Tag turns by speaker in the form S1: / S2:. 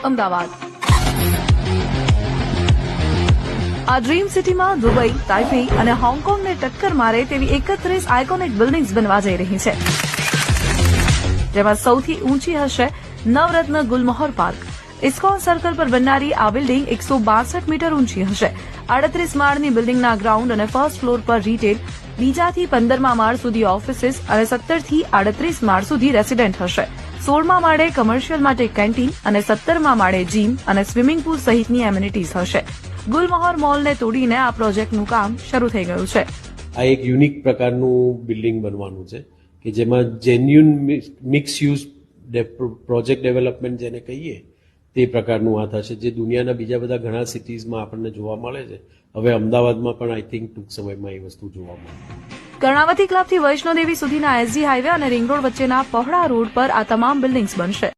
S1: અમદાવાદ. આ ડ્રીમ સિટીમાં Dubai, Taipei અને હોંગકોંગને ટક્કર મારે તેવી 31 આઇકોનિક બિલ્ડિંગ્સ બનવા જઈ રહી છે, જેમાં સૌથી ઊંચી હશે નવરત્ન ગુલમહોર પાર્ક. ઇસ્કોન સર્કલ પર બનનારી આ બિલ્ડિંગ 162 મીટર ઊંચી હશે. 38 માળની બિલ્ડિંગના ગ્રાઉન્ડ અને ફર્સ્ટ ફ્લોર પર રિટેલ, બીજાથી 15મા માળ સુધી ઓફિસીસ અને 17 થી 38 માળ સુધી રેસિડેન્ટ હશે. 16મા માળે કમર્શિયલ માટે કેન્ટીન અને 17મા માળે જીમ અને સ્વિમિંગ પુલ સહિતની એમિનિટીઝ હશે. ગુલમહોર મોલને તોડીને આ પ્રોજેક્ટનું કામ શરૂ થઈ ગયું છે.
S2: આ એક યુનિક પ્રકારનું બિલ્ડિંગ બનવાનું છે કે જેમાં genuine mix use project development જેને કહીએ તે પ્રકારનું આ થશે, જે દુનિયાના બીજા બધા ઘણા સિટીઝમાં આપણને જોવા મળે છે. હવે અમદાવાદમાં પણ આઈ થિંક ટૂંક સમયમાં એ વસ્તુ જોવા મળે.
S1: કર્ણાવતી ક્લબથી વૈષ્ણોદેવી સુધીના એસજી હાઈવે અને રિંગ રોડ વચ્ચેના પહોળા રોડ પર આ તમામ બિલ્ડિંગ્સ બનશે.